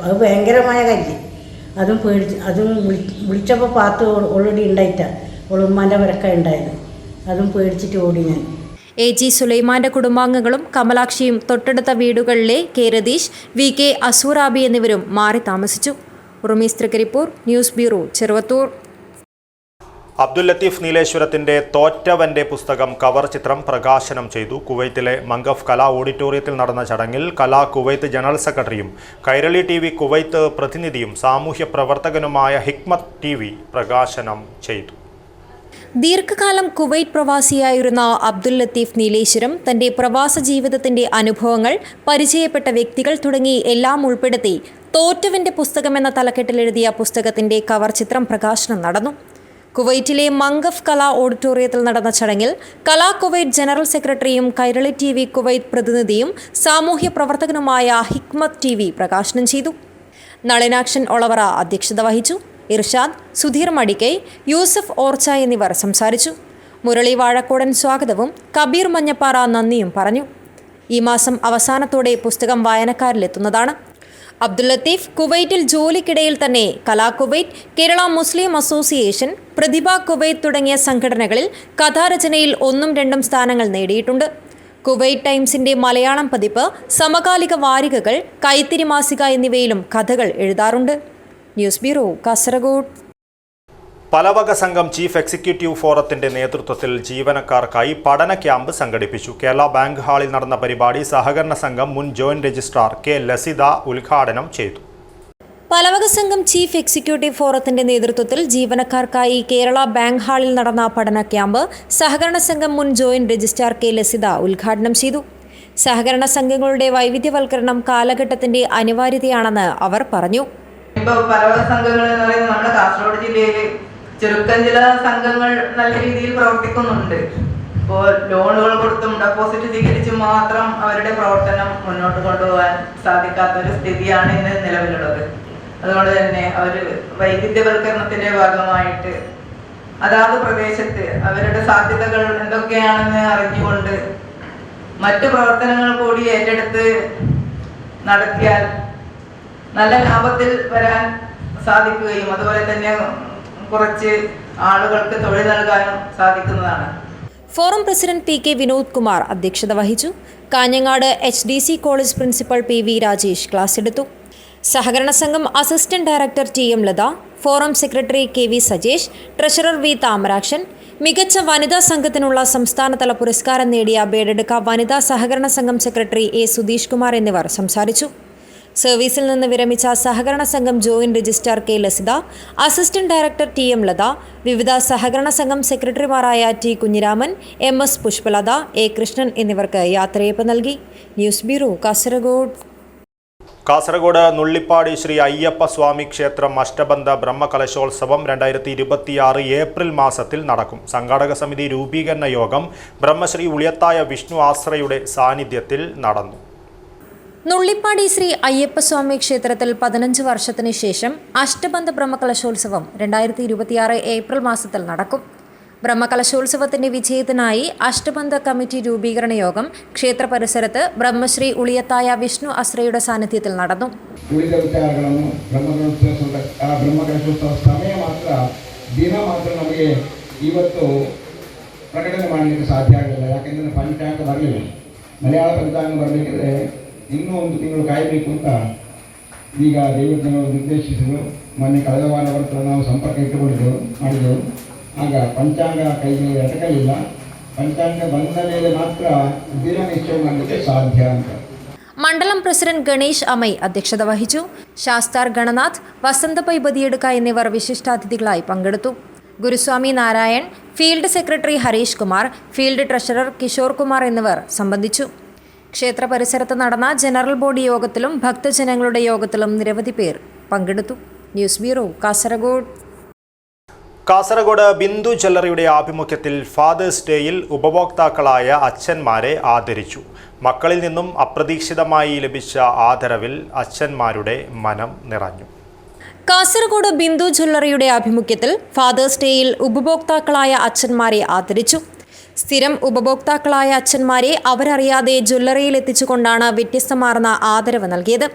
അത് ഭയങ്കരമായ കല്ല്. അതും വിളിച്ചപ്പോൾ പാത്ത് ഓൾറെഡി ഉണ്ടായിട്ടാണ്, ഒളുമ്മാൻ്റെ വരക്ക ഉണ്ടായത്. അതും പേടിച്ചിട്ട് ഓടി ഞാൻ. AG സുലൈമാന്റെ കുടുംബാംഗങ്ങളും കമലാക്ഷിയും തൊട്ടടുത്ത വീടുകളിലെ K രതീഷ്, VK അസൂറാബി എന്നിവരും മാറി താമസിച്ചു. ഉറുമീസ് തൃക്കരിപ്പൂർ, ന്യൂസ് ബ്യൂറോ, ചെറുവത്തൂർ. അബ്ദുൽ ലത്തീഫ് നീലേശ്വരത്തിന്റെ തോറ്റവന്റെ പുസ്തകം കവർ ചിത്രം പ്രകാശനം ചെയ്തു. കുവൈത്തിലെ മംഗഫ് കലാ ഓഡിറ്റോറിയത്തിൽ നടന്ന ചടങ്ങിൽ കലാ കുവൈത്ത് ജനറൽ സെക്രട്ടറിയും കൈരളി TV കുവൈത്ത് പ്രതിനിധിയും സാമൂഹ്യ പ്രവർത്തകനുമായ ഹിക്മത്ത് TV പ്രകാശനം ചെയ്തു. ദീർഘകാലം കുവൈറ്റ് പ്രവാസിയായിരുന്ന അബ്ദുൽ ലത്തീഫ് നീലേശ്വരം തന്റെ പ്രവാസ ജീവിതത്തിന്റെ അനുഭവങ്ങൾ, പരിചയപ്പെട്ട വ്യക്തികൾ തുടങ്ങി എല്ലാം ഉൾപ്പെടുത്തി തോറ്റവന്റെ പുസ്തകം എന്ന തലക്കെട്ടിൽ എഴുതിയ പുസ്തകത്തിന്റെ കവർ ചിത്രം പ്രകാശനം നടന്നു. കുവൈറ്റിലെ മംഗഫ് കലാ ഓഡിറ്റോറിയത്തിൽ നടന്ന ചടങ്ങിൽ കലാ കുവൈറ്റ് ജനറൽ സെക്രട്ടറിയും കൈരളി TV കുവൈറ്റ് പ്രതിനിധിയും സാമൂഹ്യ പ്രവർത്തകനുമായ ഹിക്മത്ത് TV പ്രകാശനം ചെയ്തു. നളിനാക്ഷൻ ഒളവറ അധ്യക്ഷത വഹിച്ചു. ഇർഷാദ്, സുധീർ മടിക്കൈ, യൂസഫ് ഓർച്ച എന്നിവർ സംസാരിച്ചു. മുരളി വാഴക്കോടൻ സ്വാഗതവും കബീർ മഞ്ഞപ്പാറ നന്ദിയും പറഞ്ഞു. ഈ മാസം അവസാനത്തോടെ പുസ്തകം വായനക്കാരിലെത്തുന്നതാണ്. അബ്ദുൽ ലത്തീഫ് കുവൈറ്റിൽ ജോലിക്കിടയിൽ തന്നെ കലാ കുവൈറ്റ്, കേരള മുസ്ലിം അസോസിയേഷൻ, പ്രതിഭ കുവൈറ്റ് തുടങ്ങിയ സംഘടനകളിൽ കഥാരചനയിൽ 1ഉം 2ഉം സ്ഥാനങ്ങൾ നേടിയിട്ടുണ്ട്. കുവൈറ്റ് ടൈംസിന്റെ മലയാളം പതിപ്പ്, സമകാലിക വാരികകൾ, കൈത്തിരി മാസിക എന്നിവയിലും കഥകൾ എഴുതാറുണ്ട്. News bureau, Kasaragod. പലവക സംഘം ചീഫ് എക്സിക്യൂട്ടീവ് ഫോറത്തിന്റെ നേതൃത്വത്തിൽ ജീവനക്കാർക്കായി പഠന ക്യാമ്പ് സംഘടിപ്പിച്ചു. കേരള ബാങ്ക് ഹാളിൽ നടന്ന പരിപാടി സഹകരണ സംഘം മുൻ ജോയിന്റ് രജിസ്ട്രാർ K ലസിത ഉദ്ഘാടനം ചെയ്തു. പലവക സംഘം ചീഫ് എക്സിക്യൂട്ടീവ് ഫോറത്തിന്റെ നേതൃത്വത്തിൽ ജീവനക്കാർക്കായി കേരള ബാങ്ക് ഹാളിൽ നടന്ന പഠന ക്യാമ്പ് സഹകരണ സംഘം മുൻ ജോയിന്റ് രജിസ്ട്രാർ K ലസിത ഉദ്ഘാടനം ചെയ്തു. സഹകരണ സംഘങ്ങളുടെ വൈവിധ്യവൽക്കരണം കാലഘട്ടത്തിന്റെ അനിവാര്യതയാണെന്ന് അവർ പറഞ്ഞു. ഇപ്പോൾ പലവക സംഘങ്ങൾ എന്ന് പറയുന്നത് നമ്മുടെ കാസർഗോഡ് ജില്ലയിൽ ചുരുക്കം ചില സംഘങ്ങൾ നല്ല രീതിയിൽ പ്രവർത്തിക്കുന്നുണ്ട്. ഇപ്പോൾ ലോണുകൾ കൊടുത്തും ഡെപ്പോസിറ്റ് സ്വീകരിച്ചും മാത്രം അവരുടെ പ്രവർത്തനം മുന്നോട്ട് കൊണ്ടുപോകാൻ സാധിക്കാത്തൊരു സ്ഥിതിയാണ് ഇന്ന് നിലവിലുള്ളത്. അതുകൊണ്ട് തന്നെ അവർ വൈവിധ്യവൽക്കരണത്തിന്റെ ഭാഗമായിട്ട് അതാത് പ്രദേശത്ത് അവരുടെ സാധ്യതകൾ എന്തൊക്കെയാണെന്ന് അറിഞ്ഞുകൊണ്ട് മറ്റു പ്രവർത്തനങ്ങൾ കൂടി ഏറ്റെടുത്ത് നടത്തിയാൽ നല്ല ലാഭത്തിൽ വരാൻ സാധിക്കുകയും അതുപോലെ തന്നെ കുറച്ച് ആളുകൾക്ക് തൊഴിൽ നൽകാനും സാധിക്കുന്നതാണ്. Forum president PK Vinod Kumar അധ്യക്ഷത വഹിച്ചു. Kanhangad HDC college principal PV Rajesh class എടുത്തു. സഹകരണ സംഘം assistant director TM Latha, forum secretary KV Sajesh, treasurer V Thamarakshan, മികച്ച വനിതാ സംഘത്തിനുള്ള സംസ്ഥാനതല പുരസ്കാരം നേടിയ ബേഡെടുക്ക വനിതാ സഹകരണ സംഘം സെക്രട്ടറി A സുധീഷ് കുമാർ എന്നിവർ സംസാരിച്ചു. സർവീസിൽ നിന്ന് വിരമിച്ച സഹകരണ സംഘം joint registrar K Lasitha, assistant director TM Latha, വിവിധ സഹകരണ സംഘം സെക്രട്ടറിമാരായ T Kunhiraman, MS Pushpalatha, A Krishnan എന്നിവർക്ക് യാത്രയയപ്പ് നൽകി. News bureau, Kasaragod. കാസർഗോഡ് നുള്ളിപ്പാടി ശ്രീ അയ്യപ്പ സ്വാമി ക്ഷേത്രം അഷ്ടബന്ധ ബ്രഹ്മകലശോത്സവം 2026 ഏപ്രിൽ മാസത്തിൽ നടക്കും. സംഘാടക സമിതി രൂപീകരണ യോഗം ബ്രഹ്മശ്രീ ഉളിയത്തായ വിഷ്ണു ആശ്രയുടെ സാന്നിധ്യത്തിൽ നടന്നു. നുള്ളിപ്പാടി ശ്രീ അയ്യപ്പസ്വാമി ക്ഷേത്രത്തിൽ 15 വർഷത്തിന് ശേഷം അഷ്ടബന്ധ ബ്രഹ്മകലശോത്സവം 2026 ഏപ്രിൽ മാസത്തിൽ നടക്കും. ബ്രഹ്മകലശോത്സവത്തിന്റെ വിജയത്തിനായി അഷ്ടബന്ധ കമ്മിറ്റി രൂപീകരണ യോഗം ക്ഷേത്ര പരിസരത്ത് ബ്രഹ്മശ്രീ ಉಳಿಯತಾಯ ವಿಷ್ಣು ಆಶ್ರಯയുടെ ಸಾನ್ನಿಧ್ಯത്തിൽ നടന്നു. ಉಳಿದ ವಿಚಾರಗಳನ್ನು ಬ್ರಹ್ಮಕಲಶೋತ್ಸವ ಸಮಯ ಮಾತ್ರ ದಿನ ಮಾತ್ರ ನಮಗೆ ಇವತ್ತು ಪ್ರಕಟಣೆ ಮಾಡಲಿಕ್ಕೆ ಸಾಧ್ಯ ಆಗಲಿಲ್ಲ. ಯಾಕೆಂದರೆ ಪಂಚಾಂಗ ಬರಲಿಲ್ಲ. ಮಲಯಾಳ ಪಂಚಾಂಗ ಬರಬೇಕಿದ್ರೆ ಇನ್ನೂ 1 ತಿಂಗಳು ಕಾಯಬೇಕು ಅಂತ ಈಗ ದೇವರನ್ನು ನಿರ್ದೇಶಿಸಿದರು. ಮೊನ್ನೆ ಕಳೆದ ವಾರ ಅವರ ನಾವು ಸಂಪರ್ಕ ಮಾಡಿದೆವು. ಆಗ ಪಂಚಾಂಗ ಕೈಗೆ ಎಟಕಲಿಲ್ಲ. ಪಂಚಾಂಗ ಬಂದ ಮೇಲೆ ಮಾತ್ರ ದಿನ ನಿಶ್ಚಯ ಮಾಡಲಿಕ್ಕೆ ಸಾಧ್ಯ ಅಂತ. മണ്ഡലം പ്രസിഡന്റ് ഗണേഷ് അമൈ അധ്യക്ഷത വഹിച്ചു. ശാസ്താർ ഗണനാഥ്, വസന്തപൈ ബദിയെടുക്ക എന്നിവർ വിശിഷ്ടാതിഥികളായി പങ്കെടുത്തു. Guruswamy Narayan, field secretary Harish Kumar, field treasurer Kishore Kumar എന്നിവർ സംബന്ധിച്ചു. ക്ഷേത്ര പരിസരത്ത് നടന്ന ജനറൽ ബോഡി യോഗത്തിലും ഭക്തജനങ്ങളുടെ യോഗത്തിലും നിരവധി പേർ പങ്കെടുത്തു. News bureau, Kasaragod. കാസർഗോഡ് ബിന്ദു ജ്വല്ലറിയുടെ ആഭിമുഖ്യത്തിൽ ഫാദേഴ്സ് ഡേയിൽ ഉപഭോക്താക്കളായ അച്ഛന്മാരെ ആദരിച്ചു. മക്കളിൽ നിന്നും അപ്രതീക്ഷിതമായി ലഭിച്ച ആദരവിൽ അച്ഛന്മാരുടെ മനം നിറഞ്ഞു. കാസർഗോഡ് ബിന്ദു ജ്വല്ലറിയുടെ ആഭിമുഖ്യത്തിൽ ഫാദേഴ്സ് ഡേയിൽ ഉപഭോക്താക്കളായ അച്ഛന്മാരെ ആദരിച്ചു. സ്ഥിരം ഉപഭോക്താക്കളായ അച്ഛന്മാരെ അവരറിയാതെ ജ്വല്ലറിയിൽ എത്തിച്ചുകൊണ്ടാണ് വ്യത്യസ്തമാർന്ന ആദരവ് നൽകിയത്.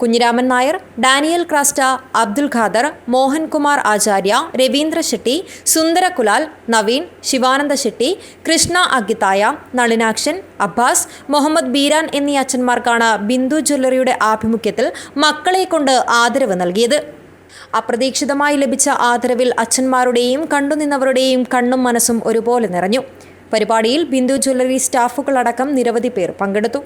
കുഞ്ഞിരാമൻ നായർ, ഡാനിയൽ ക്രാസ്റ്റ, അബ്ദുൽ ഖാദർ, മോഹൻകുമാർ ആചാര്യ, രവീന്ദ്ര ഷെട്ടി, സുന്ദര കുലാൽ, നവീൻ, ശിവാനന്ദ ഷെട്ടി, കൃഷ്ണ അഗിതായ, നളിനാക്ഷൻ, അബ്ബാസ്, മുഹമ്മദ് ബീരാൻ എന്നീ അച്ഛന്മാർക്കാണ് ബിന്ദു ജ്വല്ലറിയുടെ ആഭിമുഖ്യത്തിൽ മക്കളെ കൊണ്ട് ആദരവ് നൽകിയത്. അപ്രതീക്ഷിതമായി ലഭിച്ച ആദരവിൽ അച്ഛന്മാരുടെയും കണ്ടുനിന്നവരുടെയും കണ്ണും മനസ്സും ഒരുപോലെ നിറഞ്ഞു. പരിപാടിയിൽ ബിന്ദു ജ്വല്ലറി സ്റ്റാഫുകളടക്കം നിരവധി പേർ പങ്കെടുത്തു.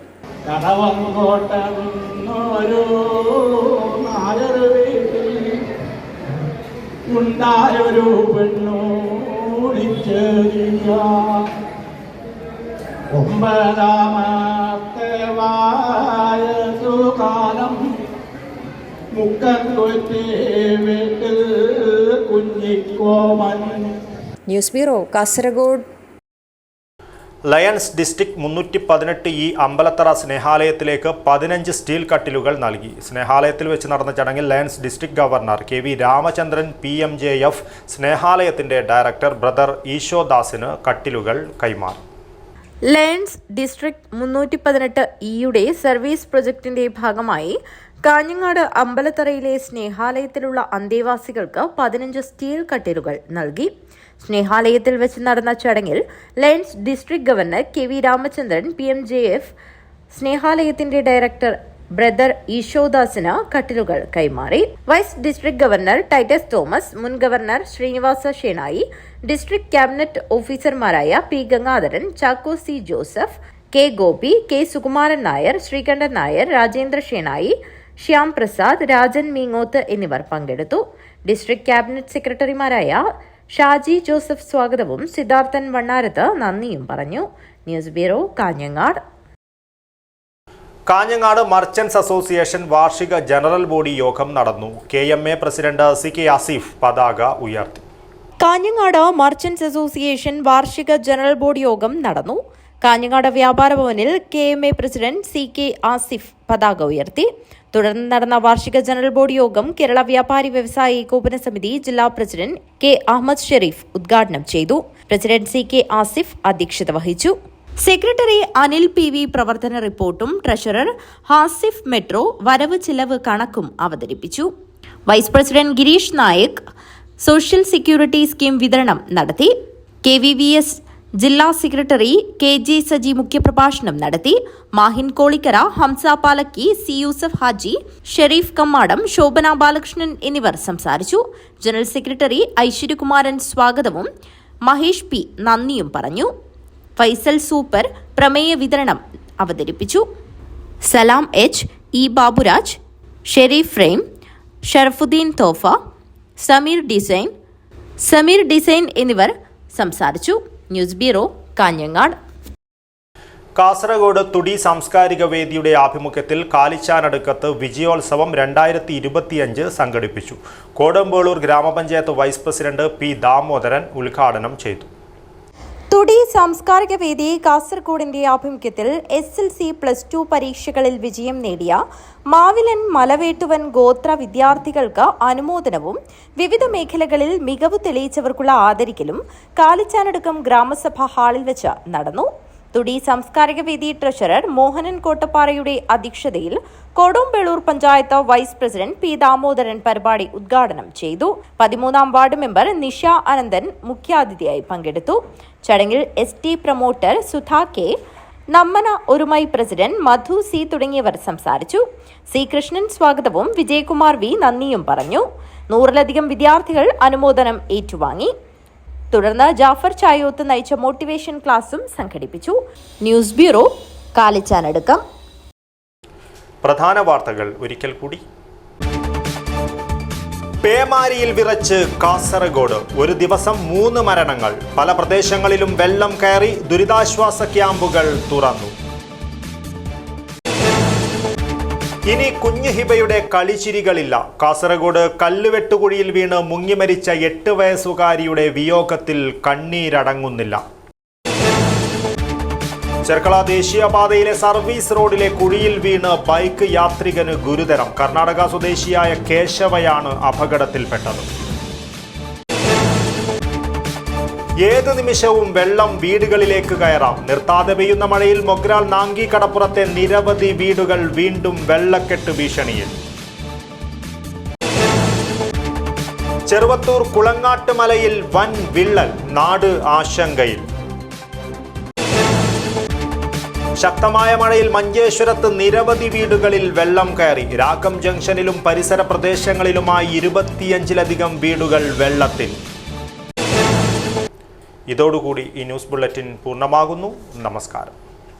ഉണ്ടായൊരു പെണ്ണോടിച്ചെറിയ 9ാമത്തെ വയസ്സുകാലം മുക്കത്തൊറ്റേ വീട്ടിൽ Kunhikoman. News bureau, Kasaragod. Lions district 318E Ambalathara സ്നേഹാലയത്തിലേക്ക് 15 സ്റ്റീൽ കട്ടിലുകൾ നൽകി. സ്നേഹാലയത്തിൽ വെച്ച് നടന്ന ചടങ്ങിൽ Lions district governor KV Ramachandran PMJF സ്നേഹാലയത്തിന്റെ ഡയറക്ടർ ബ്രദർ ഈശോദാസിന് കട്ടിലുകൾ കൈമാറി. ലയൺസ് ഡിസ്ട്രിക്ട് 318E സർവീസ് പ്രൊജക്ടിന്റെ ഭാഗമായി കാഞ്ഞങ്ങാട് അമ്പലത്തറയിലെ സ്നേഹാലയത്തിലുള്ള അന്തേവാസികൾക്ക് 15 സ്റ്റീൽ കട്ടിലുകൾ നൽകി. സ്നേഹാലയത്തിൽ വെച്ച് നടന്ന ചടങ്ങിൽ Lions district governor KV Ramachandran PMJF സ്നേഹാലയത്തിന്റെ ഡയറക്ടർ ബ്രദർ ഈശോദാസിന് കട്ടിലുകൾ കൈമാറി. Vice district governor Titus Thomas, മുൻ ഗവർണർ ശ്രീനിവാസ ഷേണായി, ഡിസ്ട്രിക്ട് ക്യാബിനറ്റ് ഓഫീസർമാരായ P Gangadharan, Chacko C Joseph, K Gopi, K Sukumaran Nair, Sreekantan Nair, Rajendra Shenoy, Shyam Prasad, Rajan Meengoth എന്നിവർ പങ്കെടുത്തു. ഡിസ്ട്രിക്ട് ക്യാബിനറ്റ് സെക്രട്ടറിമാരായ ഷാജി ജോസഫ് സ്വാഗതവും സിദ്ധാർത്ഥൻ വണ്ണാരത്ത് നന്ദിയും പറഞ്ഞു. News bureau, Kanhangad. Kanhangad merchants association വാർഷിക ജനറൽ ബോഡി യോഗം നടന്നു. KMA പ്രസിഡന്റ് CK ആസിഫ് പതാക ഉയർത്തി. കാഞ്ഞങ്ങാട് മർച്ചന്റ്സ് അസോസിയേഷൻ വാർഷിക ജനറൽ ബോഡി യോഗം നടന്നു. കാഞ്ഞങ്ങാട് വ്യാപാര ഭവനിൽ KMA പ്രസിഡന്റ് CK ആസിഫ് പതാക ഉയർത്തി. തുടർന്ന് നടന്ന വാർഷിക ജനറൽ ബോഡി യോഗം കേരള വ്യാപാരി വ്യവസായി ഏകോപന സമിതി ജില്ലാ പ്രസിഡന്റ് K അഹമ്മദ് ഷെരീഫ് ഉദ്ഘാടനം ചെയ്തു. പ്രസിഡന്റ് CK ആസിഫ് അധ്യക്ഷത വഹിച്ചു. സെക്രട്ടറി അനിൽ PV പ്രവർത്തന റിപ്പോർട്ടും ട്രഷറർ ഹാസിഫ് മെട്രോ വരവ് ചിലവ് കണക്കും അവതരിപ്പിച്ചു. Vice president Girish Nayak social security scheme വിതരണം നടത്തി. KVVS ജില്ലാ സെക്രട്ടറി KG സജി മുഖ്യപ്രഭാഷണം നടത്തി. മാഹിൻ കോളിക്കര, ഹംസ പാലക്കി, സി യൂസഫ് ഹാജി, ഷെരീഫ് കമ്മാടം, ശോഭന ബാലകൃഷ്ണൻ എന്നിവർ സംസാരിച്ചു. ജനറൽ സെക്രട്ടറി ഐശ്വര്യകുമാരൻ സ്വാഗതവും മഹേഷ് P നന്ദിയും പറഞ്ഞു. ഫൈസൽ സൂപ്പർ പ്രമേയ വിതരണം അവതരിപ്പിച്ചു. Salam H, E Baburaj, Sharif frame, Sharafuddin Thofa, Sameer design എന്നിവർ സംസാരിച്ചു. News bureau, Kanhangad. കാസർഗോഡ് തുടി സാംസ്കാരിക വേദിയുടെ ആഭിമുഖ്യത്തിൽ കാലിച്ചാനടുക്കത്ത് വിജയോത്സവം 2025 സംഘടിപ്പിച്ചു. കോടമ്പേളൂർ ഗ്രാമപഞ്ചായത്ത് വൈസ് പ്രസിഡന്റ് P ദാമോദരൻ ഉദ്ഘാടനം ചെയ്തു. തുടി സാംസ്കാരിക വേദി കാസർഗോഡിന്റെ ആഭിമുഖ്യത്തിൽ SLC+2 പരീക്ഷകളിൽ വിജയം നേടിയ മാവിലൻ മലവേട്ടുവൻ ഗോത്ര വിദ്യാർത്ഥികൾക്ക് അനുമോദനവും വിവിധ മേഖലകളിൽ മികവ് തെളിയിച്ചവർക്കുള്ള ആദരിക്കലും കാലിച്ചാനടുക്കം ഗ്രാമസഭാ ഹാളിൽ വെച്ച് നടന്നു. തുടി സാംസ്കാരിക വേദി ട്രഷറർ മോഹനൻ കോട്ടപ്പാറയുടെ അധ്യക്ഷതയിൽ Kodombelur panchayat vice president P Damodaran പരിപാടി ഉദ്ഘാടനം ചെയ്തു. 13ാം വാർഡ് മെമ്പർ നിഷ അനന്തൻ മുഖ്യാതിഥിയായി പങ്കെടുത്തു. ചടങ്ങിൽ ST പ്രൊമോട്ടർ സുധാ K, നമ്മന ഒരുമൈ പ്രസിഡന്റ് മധു C തുടങ്ങിയവർ സംസാരിച്ചു. C കൃഷ്ണൻ സ്വാഗതവും വിജയകുമാർ V നന്ദിയും പറഞ്ഞു. 100-ലധികം വിദ്യാർത്ഥികൾ അനുമോദനം ഏറ്റുവാങ്ങി. തുടർന്ന് ജാഫർ ചായോത്ത് നയിച്ച മോട്ടിവേഷൻ ക്ലാസും സംഘടിപ്പിച്ചു. News bureau, Kalichanadukkam. പ്രധാന വാർത്തകൾ ഒരിക്കൽ കൂടി. പേമാരിയിൽ വിറച്ച് കാസർഗോഡ്. ഒരു ദിവസം 3 മരണങ്ങൾ. പല പ്രദേശങ്ങളിലും വെള്ളം കയറി. ദുരിതാശ്വാസ ക്യാമ്പുകൾ തുറന്നു. ഇനി കുഞ്ഞു ഹിബയുടെ കളിച്ചിരികളില്ല. കാസർഗോഡ് കല്ലുവെട്ടുകുഴിയിൽ വീണ് മുങ്ങിമരിച്ച 8 വയസ്സുകാരിയുടെ വിയോഗത്തിൽ കണ്ണീരടങ്ങുന്നില്ല. ചെർക്കള ദേശീയപാതയിലെ സർവീസ് റോഡിലെ കുഴിയിൽ വീണ് ബൈക്ക് യാത്രികന് ഗുരുതരം. കർണാടക സ്വദേശിയായ കേശവയാണ് അപകടത്തിൽപ്പെട്ടത്. ഏത് നിമിഷവും വെള്ളം വീടുകളിലേക്ക് കയറാം. നിർത്താതെ പെയ്യുന്ന മഴയിൽ മൊഗ്രാൽ നാങ്കി കടപ്പുറത്തെ നിരവധി വീടുകൾ വീണ്ടും വെള്ളക്കെട്ട് ഭീഷണിയിൽ. ചെറുവത്തൂർ കുളങ്ങാട്ട് മലയിൽ വൻ വിള്ളൽ. നാട് ആശങ്കയിൽ. ശക്തമായ മഴയിൽ മഞ്ചേശ്വരത്ത് നിരവധി വീടുകളിൽ വെള്ളം കയറി. രാഗം ജംഗ്ഷനിലും പരിസര പ്രദേശങ്ങളിലുമായി 25-ലധികം വീടുകൾ വെള്ളത്തിൽ. ഇതോടുകൂടി ഈ ന്യൂസ് ബുള്ളറ്റിൻ പൂർണ്ണമാകുന്നു. നമസ്കാരം.